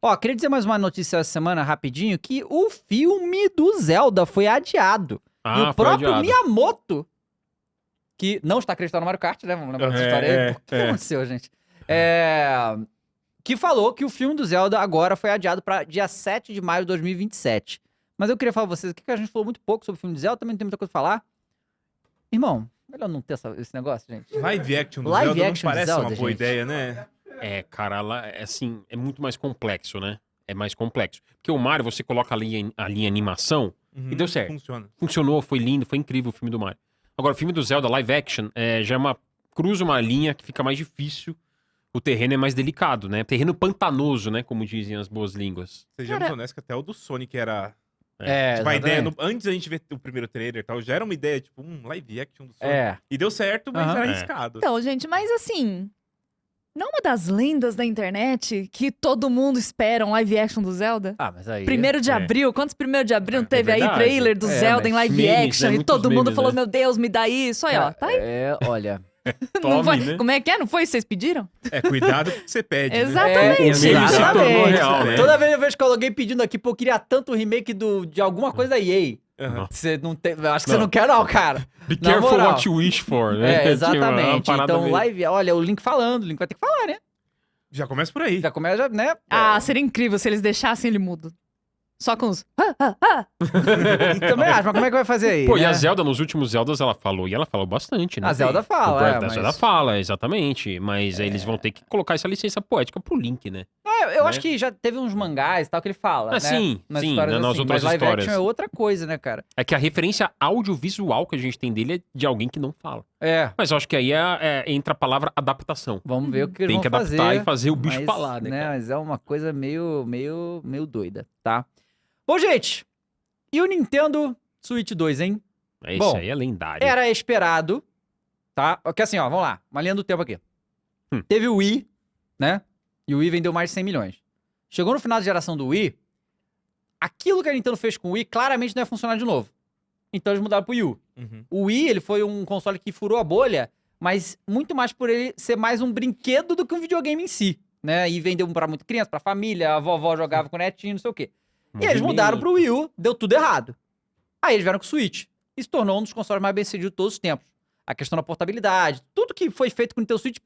Ó, queria dizer mais uma notícia essa semana, rapidinho, que o filme do Zelda foi adiado. E o foi próprio adiado. Miyamoto, que não está acreditando no Mario Kart, né? Vamos lembrar dessa história aí. O que aconteceu, gente? Que falou que o filme do Zelda agora foi adiado para dia 7 de maio de 2027. Mas eu queria falar pra vocês aqui que a gente falou muito pouco sobre o filme do Zelda, também não tem muita coisa pra falar. Irmão, melhor não ter esse negócio, gente. Live action do Live Zelda action não do parece Zelda, uma boa gente. ideia, né? Cara, assim, é muito mais complexo, né? É mais complexo. Porque o Mario, você coloca ali em animação e deu certo. Funciona. Funcionou, foi lindo, foi incrível o filme do Mario. Agora, o filme do Zelda, live action, já é cruza uma linha que fica mais difícil. O terreno é mais delicado, né? Terreno pantanoso, né? Como dizem as boas línguas. Sejamos honestos que até o do Sonic era... Tipo, a ideia, antes da gente ver o primeiro trailer e tal, já era uma ideia, tipo, live action do Sonic. E deu certo, mas era arriscado. Então, gente, mas assim... Não uma das lendas da internet que todo mundo espera um live action do Zelda? Ah, mas aí... 1º de abril, quantos 1º de abril não teve aí verdade. trailer do Zelda em mas live memes, action né? e todo Muitos mundo memes, falou, né? meu Deus, me dá isso. Aí, ó, tá aí. Olha... Não foi? né? Como é que é? Não foi isso que vocês pediram? Cuidado com o que você pede, né? Exatamente. O meme se tornou exatamente. real, né? Toda vez eu vejo que alguém pedindo aqui, pô, eu queria tanto o remake de alguma coisa da EA. Você não tem... Eu acho que você não quer não, cara. Be Na careful moral. what you wish for, né? Exatamente. Tinha uma parada Então, meio- live... Olha, o Link falando. O Link vai ter que falar, né? Já começa por aí. Já começa, né? Ah, seria incrível se eles deixassem ele mudo. Só com os... Também acho, mas como é que vai fazer aí? Pô, né? e a Zelda, nos últimos Zeldas, ela falou, e ela falou bastante, né? A Zelda fala, A Zelda fala, exatamente. Mas aí eles vão ter que colocar essa licença poética pro Link, né? Eu acho que já teve uns mangás e tal que ele fala, né? Sim, Nas sim, histórias nas assim, outras mas live histórias. action é outra coisa, né, cara? É que a referência audiovisual que a gente tem dele é de alguém que não fala. Mas eu acho que aí entra a palavra adaptação. Vamos ver o que eles Tem vão que fazer. adaptar e fazer o bicho mas, falar, né, cara? Mas é uma coisa meio doida, tá? Bom, gente, e o Nintendo Switch 2, hein? Esse Bom, aí é lendário. Era esperado, tá? Porque assim, ó, vamos lá, uma linha do tempo aqui. Teve o Wii, né? E o Wii vendeu mais de 100 milhões. Chegou no final da geração do Wii, aquilo que a Nintendo fez com o Wii claramente não ia funcionar de novo. Então eles mudaram pro Wii U. O Wii, ele foi um console que furou a bolha, mas muito mais por ele ser mais um brinquedo do que um videogame em si, né? E vendeu pra muita criança, pra família, a vovó jogava com o netinho, não sei o quê. E eles mudaram pro Wii U, deu tudo errado. Aí eles vieram com o Switch. E se tornou um dos consoles mais bem-sucedidos de todos os tempos. A questão da portabilidade, tudo que foi feito com o Nintendo Switch,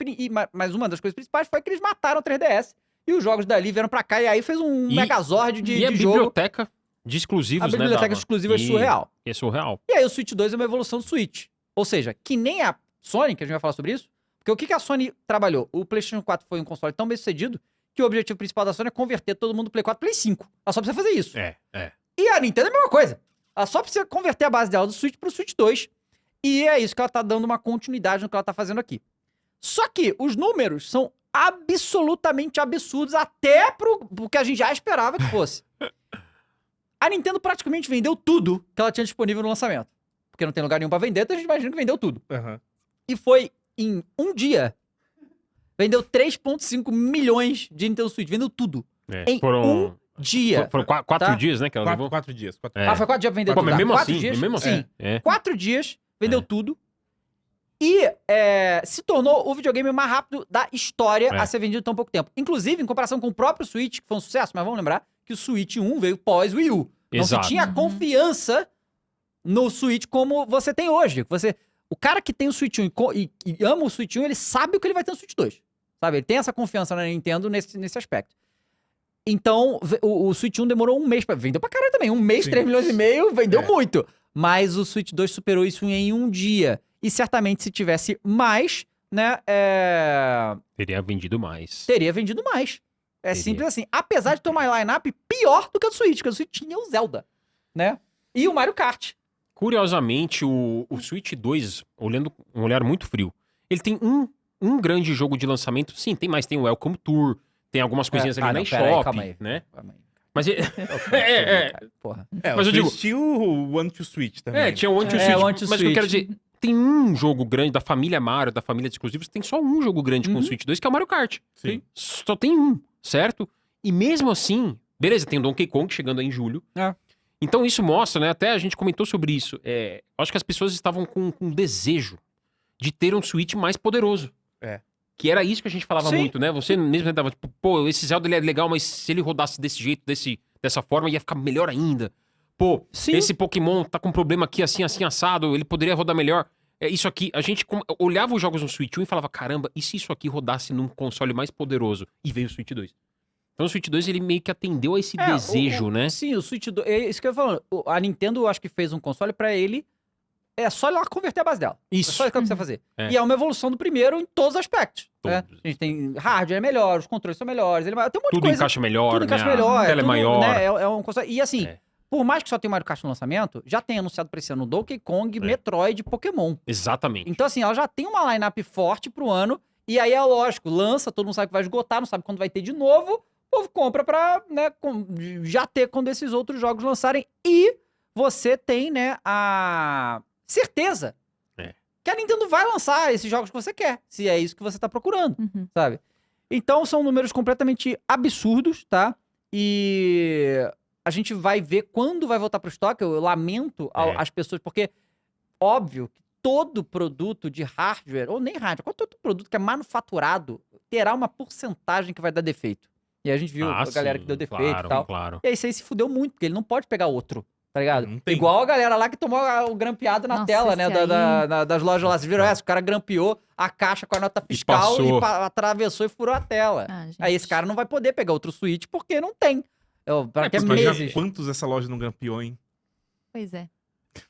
mas uma das coisas principais foi que eles mataram o 3DS. E os jogos dali vieram pra cá e aí fez um Megazord de E a jogo. biblioteca de exclusivos, A biblioteca né? exclusiva é surreal. É surreal. E aí o Switch 2 é uma evolução do Switch. Ou seja, que nem a Sony, que a gente vai falar sobre isso, porque o que a Sony trabalhou? O PlayStation 4 foi um console tão bem sucedido que o objetivo principal da Sony é converter todo mundo do Play 4 pro Play 5. Ela só precisa fazer isso. E a Nintendo é a mesma coisa. Ela só precisa converter a base dela do Switch pro Switch 2. E é isso que ela tá dando uma continuidade no que ela tá fazendo aqui. Só que os números são absolutamente absurdos, até pro que a gente já esperava que fosse. A Nintendo praticamente vendeu tudo que ela tinha disponível no lançamento. Porque não tem lugar nenhum pra vender, então a gente imagina que vendeu tudo. E foi em um dia. Vendeu 3,5 milhões de Nintendo Switch. Vendeu tudo. Em um dia. Foram 4 tá? dias, né? Que ela levou? 4 dias. Foi 4 dias pra vender Pô, tudo. mas mesmo 4 assim, dias? mesmo assim. Sim. 4 dias, vendeu tudo. E se tornou o videogame mais rápido da história a ser vendido em tão pouco tempo. Inclusive, em comparação com o próprio Switch, que foi um sucesso, mas vamos lembrar que o Switch 1 veio pós Wii U. Não se tinha confiança no Switch como você tem hoje. O cara que tem o Switch 1 e ama o Switch 1, ele sabe o que ele vai ter no Switch 2. Sabe? Ele tem essa confiança na Nintendo nesse aspecto. Então, o Switch 1 demorou um mês vendeu pra caralho também. Um mês, 3 milhões e meio, vendeu muito. Mas o Switch 2 superou isso em um dia. E certamente, se tivesse mais, né, teria vendido mais. Teria vendido mais. Simples assim. Apesar de ter uma line-up pior do que a do Switch, porque o Switch tinha o Zelda, né? E o Mario Kart. Curiosamente, o Switch 2, olhando com um olhar muito frio, ele tem um grande jogo de lançamento. Sim, tem mais. Tem o Welcome Tour, tem algumas coisinhas ali na eShop, calma aí. né? Calma aí. Mas Porra. Mas eu digo, tinha o One to Switch também. tinha o One to Switch. Mas o que eu quero dizer, tem um jogo grande da família Mario, da família de exclusivos, tem só um jogo grande com o Switch 2, que é o Mario Kart. Sim. Só tem um, certo? E mesmo assim, beleza, tem o Donkey Kong chegando aí em julho. Então isso mostra, né? Até a gente comentou sobre isso. Acho que as pessoas estavam com desejo de ter um Switch mais poderoso. Que era isso que a gente falava muito, né? Você mesmo tentava, tipo, pô, esse Zelda ele é legal, mas se ele rodasse desse jeito, dessa forma, ia ficar melhor ainda. Pô, esse Pokémon tá com um problema aqui, assim, assado, ele poderia rodar melhor. É isso aqui, a gente olhava os jogos no Switch 1 e falava, caramba, e se isso aqui rodasse num console mais poderoso? E veio o Switch 2. Então o Switch 2, ele meio que atendeu a esse desejo, né? Sim, o Switch 2, é isso que eu ia falando. A Nintendo, eu acho que fez um console pra ele, é só ela converter a base dela. Isso. É só isso que ela precisa fazer. E é uma evolução do primeiro em todos os aspectos. Né? A gente tem hardware é melhor, os controles são melhores, tem um monte de tudo coisa. Encaixa melhor, tudo encaixa né? melhor. A tela é maior. Né? É um console. E assim, por mais que só tenha Mario Kart no lançamento, já tem anunciado pra esse ano Donkey Kong, Metroid, Pokémon. Exatamente. Então assim, ela já tem uma lineup forte pro ano, e aí é lógico, lança, todo mundo sabe que vai esgotar, não sabe quando vai ter de novo, o povo compra pra, né, já ter quando esses outros jogos lançarem, e você tem, né, a certeza que a Nintendo vai lançar esses jogos que você quer, se é isso que você tá procurando, sabe? Então são números completamente absurdos, tá? E a gente vai ver quando vai voltar pro estoque. Eu lamento as pessoas, porque óbvio que todo produto de hardware, ou nem hardware, qualquer outro produto que é manufaturado, terá uma porcentagem que vai dar defeito. E a gente viu a galera que deu defeito e tal. Claro. E aí isso aí se fudeu muito, porque ele não pode pegar outro. Tá ligado? Não tem. Igual a galera lá que tomou o grampeado na tela, né? Das lojas lá. Vocês viram essa? O cara grampeou a caixa com a nota fiscal e atravessou e furou a tela. Aí esse cara não vai poder pegar outro Switch porque não tem. Pra meses. Quantos essa loja não grampeou, hein? Pois é.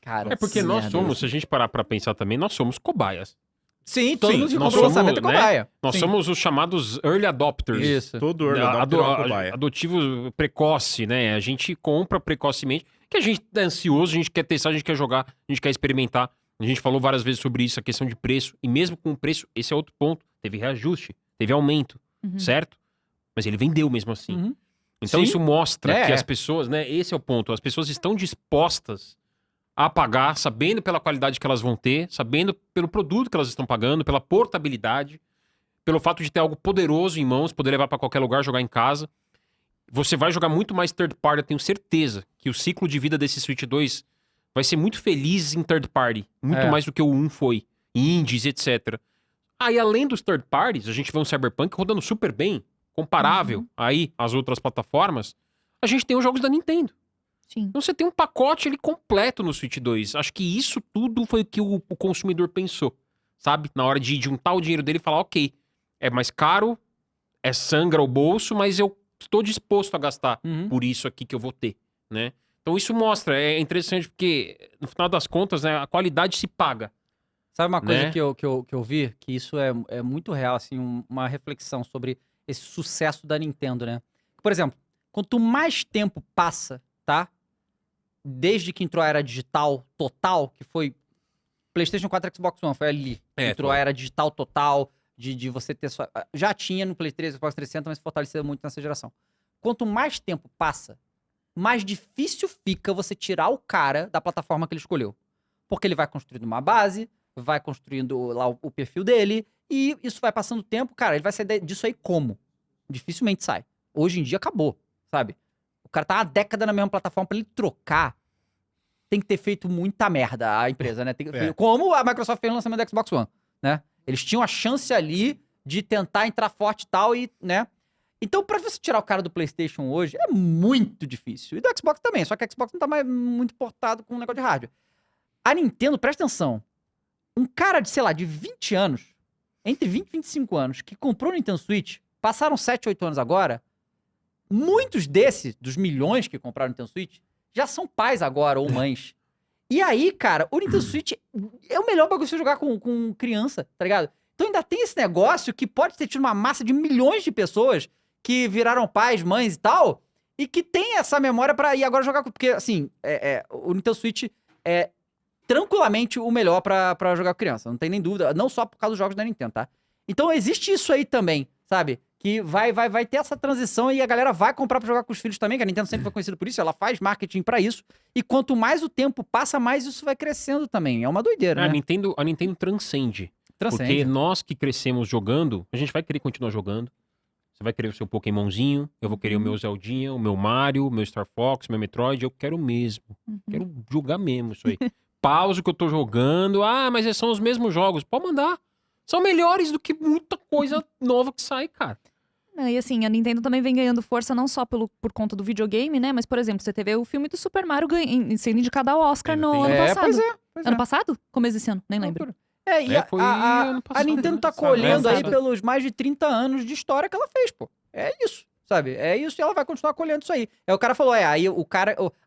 Cara, é porque nós somos, se a gente parar pra pensar também, nós somos cobaias. Sim, todo mundo que comprou o lançamento é cobaia. Nós somos os chamados early adopters. Isso. Todo early adopter é uma cobaia. Adotivo precoce, né? A gente compra precocemente, que a gente é ansioso, a gente quer testar, a gente quer jogar, a gente quer experimentar. A gente falou várias vezes sobre isso, a questão de preço. E mesmo com o preço, esse é outro ponto. Teve reajuste, teve aumento, certo? Mas ele vendeu mesmo assim. Então isso mostra que as pessoas, né? Esse é o ponto. As pessoas estão dispostas a pagar, sabendo pela qualidade que elas vão ter, sabendo pelo produto que elas estão pagando, pela portabilidade, pelo fato de ter algo poderoso em mãos, poder levar pra qualquer lugar, jogar em casa. Você vai jogar muito mais third party, eu tenho certeza que o ciclo de vida desse Switch 2 vai ser muito feliz em third party, muito mais do que o 1 foi, indies, etc. Aí, além dos third parties, a gente vê um Cyberpunk rodando super bem, comparável aí às outras plataformas, a gente tem os jogos da Nintendo. Sim. Então você tem um pacote ali completo no Switch 2. Acho que isso tudo foi o que o consumidor pensou, sabe? Na hora de juntar o dinheiro dele e falar, ok, é mais caro, sangra o bolso, mas eu estou disposto a gastar por isso aqui que eu vou ter, né? Então isso mostra, é interessante porque, no final das contas, né, a qualidade se paga. Sabe uma coisa que eu vi? Que isso é muito real, assim, uma reflexão sobre esse sucesso da Nintendo, né? Por exemplo, quanto mais tempo passa, tá? Desde que entrou a era digital total, que foi PlayStation 4 e Xbox One, foi ali. Entrou a era digital total, de você ter sua... Já tinha no Play 3 e Xbox 360, mas fortaleceu muito nessa geração. Quanto mais tempo passa, mais difícil fica você tirar o cara da plataforma que ele escolheu. Porque ele vai construindo uma base, vai construindo lá o perfil dele, e isso vai passando tempo, cara, ele vai sair disso aí como? Dificilmente sai. Hoje em dia acabou, sabe? O cara tá uma década na mesma plataforma, pra ele trocar, tem que ter feito muita merda a empresa, né? Como a Microsoft fez no lançamento do Xbox One, né? Eles tinham a chance ali de tentar entrar forte e tal, e, né? Então, pra você tirar o cara do PlayStation hoje, é muito difícil. E do Xbox também, só que o Xbox não tá mais muito importado com o negócio de hardware. A Nintendo, presta atenção, um cara de, sei lá, de 20 anos, entre 20 e 25 anos, que comprou o Nintendo Switch, passaram 7, 8 anos agora, muitos desses, dos milhões que compraram o Nintendo Switch, já são pais agora, ou mães. E aí, cara, o Nintendo Switch é o melhor bagulho pra você jogar com criança, tá ligado? Então ainda tem esse negócio que pode ter tido uma massa de milhões de pessoas que viraram pais, mães e tal, e que tem essa memória pra ir agora jogar com... Porque, assim, o Nintendo Switch é tranquilamente o melhor pra jogar com criança, não tem nem dúvida, não só por causa dos jogos da Nintendo, tá? Então existe isso aí também, sabe? Que vai ter essa transição e a galera vai comprar pra jogar com os filhos também, que a Nintendo sempre foi conhecida por isso, ela faz marketing pra isso, e quanto mais o tempo passa, mais isso vai crescendo também. É uma doideira, né? A Nintendo transcende. Porque nós que crescemos jogando, a gente vai querer continuar jogando. Você vai querer o seu Pokémonzinho, eu vou querer o meu Zeldinha, o meu Mario, o meu Star Fox, o meu Metroid, eu quero mesmo. Quero jogar mesmo isso aí. Pausa o que eu tô jogando, mas são os mesmos jogos. Pode mandar. são melhores do que muita coisa nova que sai, cara. Não, e assim, a Nintendo também vem ganhando força não só por conta do videogame, né? Mas, por exemplo, você teve o filme do Super Mario sendo indicado ao Oscar no ano passado. Pois é. Ano passado? Começo desse ano? Nem lembro. Foi ano A passado, Nintendo tá né? colhendo aí Passado. pelos mais de 30 anos de história que ela fez, pô. É isso, sabe? É isso e ela vai continuar colhendo isso aí. Aí o cara falou, aí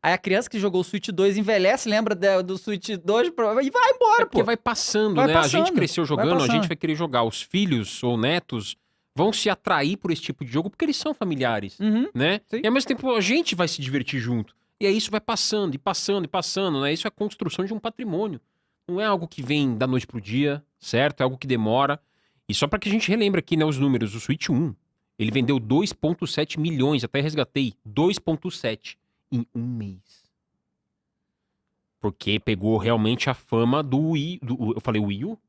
a criança que jogou o Switch 2 envelhece, lembra do Switch 2 e vai embora, Porque pô. vai passando, Vai né? A passando, gente cresceu vai jogando, a passando. gente vai querer jogar. Os filhos ou netos vão se atrair por esse tipo de jogo porque eles são familiares, Uhum. né? Sim. E ao mesmo tempo a gente vai se divertir junto. E aí isso vai passando e passando e passando, né? Isso é a construção de um patrimônio. Não é algo que vem da noite pro dia, certo? É algo que demora. E só pra que a gente relembre aqui, né, os números. O Switch 1, ele vendeu 2,7 milhões, até resgatei, 2,7 em um mês. Porque pegou realmente a fama do Wii, eu falei Wii U?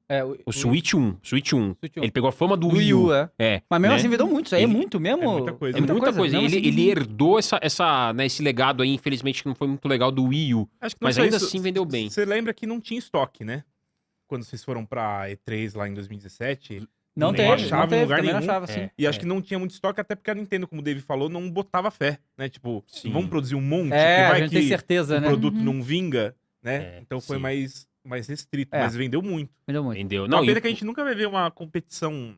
O Switch 1, Switch 1. Switch 1. Ele pegou a fama do Do Wii U. é. Mas mesmo né? assim vendeu muito, isso aí é Ele- muito mesmo. é muita coisa. É muita coisa. mesmo Ele, assim. ele herdou esse legado aí, infelizmente, que não foi muito legal do Wii U. Acho que não Mas só ainda isso, assim vendeu bem. Você lembra que não tinha estoque, né? Quando vocês foram pra E3 lá em 2017. Não nem teve, achava não em teve, lugar também não nenhum. achava, assim. E acho que não tinha muito estoque, até porque a Nintendo, como o Dave falou, não botava fé, né? Tipo, Sim. vamos produzir um monte, que É, a vai gente tem que certeza, o né? produto Uhum. não vinga, né? É, Então foi sim. mais restrito, É. mas vendeu muito. Vendeu muito. Entendeu? Não, e pena que a gente nunca vai ver uma competição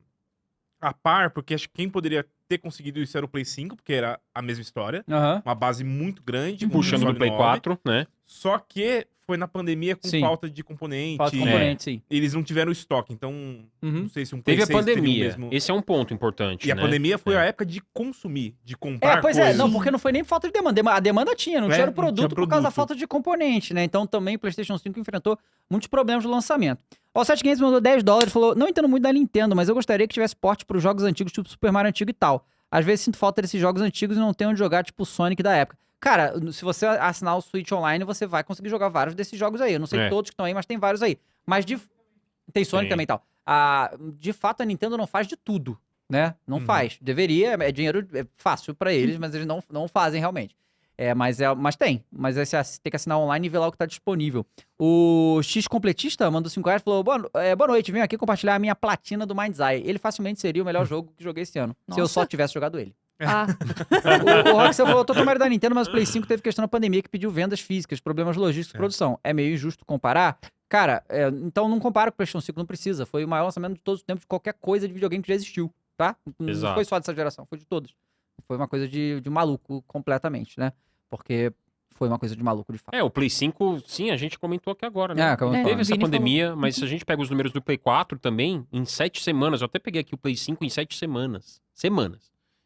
a par, porque acho que quem poderia ter conseguido isso era o Play 5, porque era a mesma história. Aham. Uma base muito grande. com puxando do console Play 9, 4, né? Só que foi na pandemia com Sim. falta de componente. Falta de componente, sim. Eles não tiveram estoque, então Uhum. não sei se um Play Teve a 6 teria o pandemia. mesmo... Esse é um ponto importante, E a né? pandemia foi É. a época de consumir, de comprar Pois coisas. não, porque não foi nem falta de demanda. A demanda tinha, não É, tinha o não produto tinha por causa da produto. falta de componente, né? Então também o PlayStation 5 enfrentou muitos problemas no lançamento. O Seth Games mandou $10 e falou: não entendo muito da Nintendo, mas eu gostaria que tivesse porte para os jogos antigos, tipo Super Mario antigo e tal. Às vezes sinto falta desses jogos antigos e não tenho onde jogar, tipo Sonic da época. Cara, se você assinar o Switch Online, você vai conseguir jogar vários desses jogos aí. Eu não sei É. todos que estão aí, mas tem vários aí. Mas tem Sonic Tem. também e tal. De fato, a Nintendo não faz de tudo, né? Não Uhum. faz. Deveria, é dinheiro fácil pra eles, mas eles não fazem realmente. Mas tem. Mas aí você tem que assinar online e ver lá o que tá disponível. O X Completista mandou R$5 e falou: boa noite, venho aqui compartilhar a minha platina do Mind's Eye. Ele facilmente seria o melhor jogo que joguei esse ano. Se eu Nossa. só tivesse jogado ele. Ah, O Roxel falou: tô tomando da Nintendo, mas o Play 5 teve questão da pandemia que pediu vendas físicas, problemas logísticos e produção. É meio injusto comparar? Cara, então não compara com o PlayStation 5, não precisa. Foi o maior lançamento de todos os tempos de qualquer coisa de videogame que já existiu, tá? Não Exato. foi só dessa geração, foi de todas. Foi uma coisa de maluco completamente, né? Porque foi uma coisa de maluco, de fato. O Play 5, sim, a gente comentou aqui agora, né? comentou. Teve essa Vini pandemia, mas se a gente pega os números do Play 4 também, em 7 semanas, eu até peguei aqui o Play 5 em 7 semanas.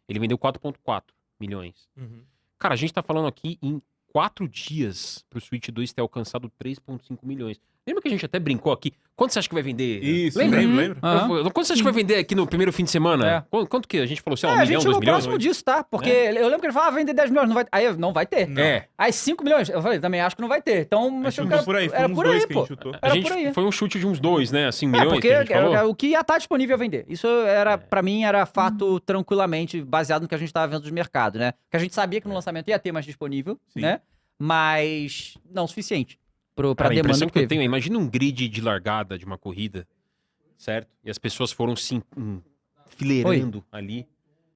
Ele vendeu 4,4 milhões. Uhum. Cara, a gente tá falando aqui em 4 dias pro Switch 2 ter alcançado 3,5 milhões. Lembra que a gente até brincou aqui? Quanto você acha que vai vender? Isso, Lembra? lembro. Aham. Quanto você acha que vai vender aqui no primeiro fim de semana? É. Quanto que a gente falou? Sei lá, A 1 gente milhão, chegou 2 milhões? próximo disso, tá? Porque eu lembro que ele falava, vender 10 milhões, não vai. Aí não vai ter. Não. Aí 5 milhões, eu falei, também acho que não vai ter. Então, A mas gente eu chutou por aí, foi era uns por dois aí, que a pô. gente chutou. A Era gente por aí. foi um chute de uns 2, né? Assim, milhões Porque que a gente falou. o que ia estar disponível a vender. Isso pra mim, era fato tranquilamente baseado no que a gente tava vendo do mercado, né? Que a gente sabia que no lançamento ia ter mais disponível, Sim. né? Mas não o suficiente pra Cara, a demanda impressão que que eu teve. tenho, imagina um grid de largada de uma corrida, certo? E as pessoas foram se enfileirando ali.